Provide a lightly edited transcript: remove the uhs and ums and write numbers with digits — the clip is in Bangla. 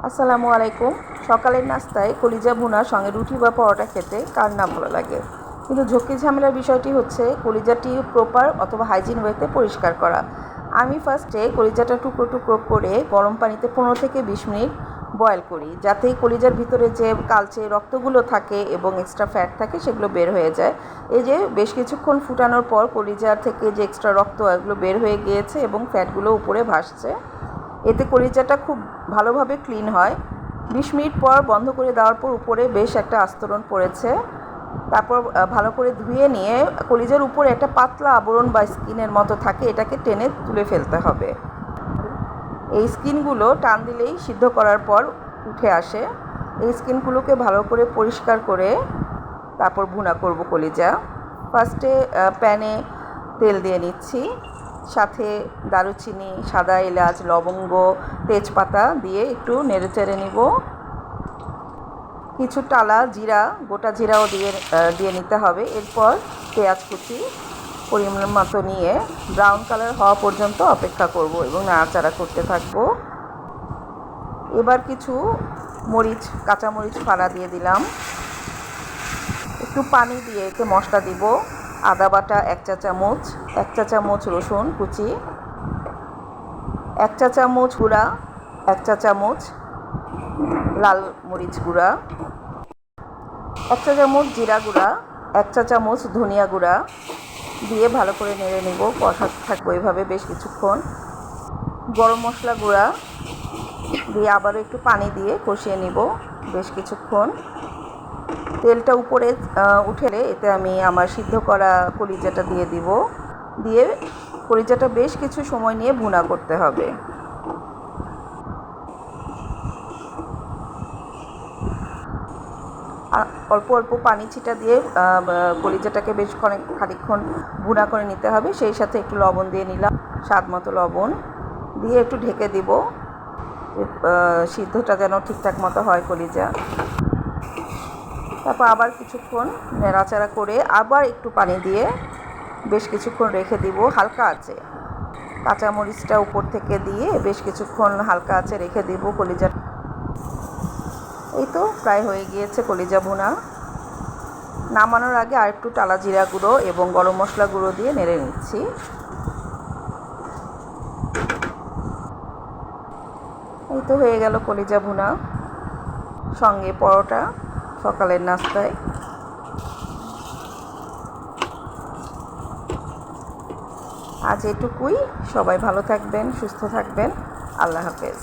আসসালামু আলাইকুম। সকালের নাস্তায় কলিজা ভুনার সঙ্গে রুটি বা পরোটা খেতে কার না ভালো লাগে, কিন্তু ঝক্কি ঝামেলার বিষয়টি হচ্ছে কলিজাটি প্রপার অথবা হাইজিন ওয়েতে পরিষ্কার করা। আমি ফার্স্টে কলিজাটা টুকরো টুকরো করে গরম পানিতে 15 থেকে 20 মিনিট বয়েল করি, যাতে কলিজার ভিতরে যে কালচে রক্তগুলো থাকে এবং এক্সট্রা ফ্যাট থাকে সেগুলো বের হয়ে যায়। এই যে বেশ কিছুক্ষণ ফুটানোর পর কলিজার থেকে যে এক্সট্রা রক্ত এগুলো বের হয়ে গিয়েছে এবং ফ্যাটগুলো উপরে ভাসছে। এতে কলিজাটা খুব ভালোভাবে ক্লিন হয়। 20 মিনিট পর বন্ধ করে দেওয়ার পর উপরে বেশ একটা আস্তরণ পড়েছে। তারপর ভালো করে ধুয়ে নিয়ে কলিজার উপরে একটা পাতলা আবরণ বা স্কিনের মতো থাকে, এটাকে টেনে তুলে ফেলতে হবে। এই স্কিনগুলো টান দিলেই সিদ্ধ করার পর উঠে আসে। এই স্কিনগুলোকে ভালো করে পরিষ্কার করে তারপর ভুনা করব কলিজা। ফার্স্টে প্যানে তেল দিয়ে নিচ্ছি, সাথে দারুচিনি, সাদা এলাচ, লবঙ্গ, তেজপাতা দিয়ে একটু নেড়েচেড়ে নিব। কিছু টালা জিরা, গোটা জিরাও দিয়ে নিতে হবে। এরপর পেঁয়াজ কুচি পরিমাণ মতো নিয়ে ব্রাউন কালার হওয়া পর্যন্ত অপেক্ষা করব এবং নাড়াচাড়া করতে থাকবো। এবার কিছু কাঁচা মরিচ ফাড়া দিয়ে দিলাম। একটু পানি দিয়ে এতে মশলা দিব। আদা বাটা 1 চা চামচ, 1 চা চামচ রসুন কুচি, 1 চা চামচ গুঁড়া, 1 চা চামচ লাল মরিচ গুঁড়া, 1 চা চামচ জিরা গুঁড়া, 1 চা চামচ ধনিয়া গুঁড়া দিয়ে ভালো করে নেড়ে নেব। কষাতে থাকবো এভাবে বেশ কিছুক্ষণ। গরম মশলা গুঁড়া দিয়ে আবারও একটু পানি দিয়ে কষিয়ে নিব বেশ কিছুক্ষণ। তেলটা উপরে উঠে এতে আমি আমার সিদ্ধ করা কলিজাটা দিয়ে দিব। দিয়ে কলিজাটা বেশ কিছু সময় নিয়ে ভুনা করতে হবে। অল্প অল্প পানি ছিটা দিয়ে কলিজাটাকে বেশ খানিকক্ষণ ভুনা করে নিতে হবে। সেই সাথে একটু লবণ দিয়ে নিলাম, স্বাদ মতো লবণ দিয়ে একটু ঢেকে দিব, সিদ্ধটা যেন ঠিকঠাক মতো হয় কলিজা। তারপর আবার কিছুক্ষণ নাড়াচাড়া করে আবার একটু পানি দিয়ে বেশ কিছুক্ষণ রেখে দিব হালকা আঁচে। কাঁচামরিচটা উপর থেকে দিয়ে বেশ কিছুক্ষণ হালকা আঁচে রেখে দিব কলিজা। এই তো প্রায় হয়ে গিয়েছে কলিজা ভুনা। নামানোর আগে আর একটু টালা জিরা গুঁড়ো এবং গরম মশলা গুঁড়ো দিয়ে নেড়ে নিচ্ছি। এই তো হয়ে গেল কলিজা ভুনা, সঙ্গে পরোটা সকালের নাস্তায়। আজ এটুকুই। সবাই ভালো থাকবেন, সুস্থ থাকবেন। আল্লাহ হাফেজ।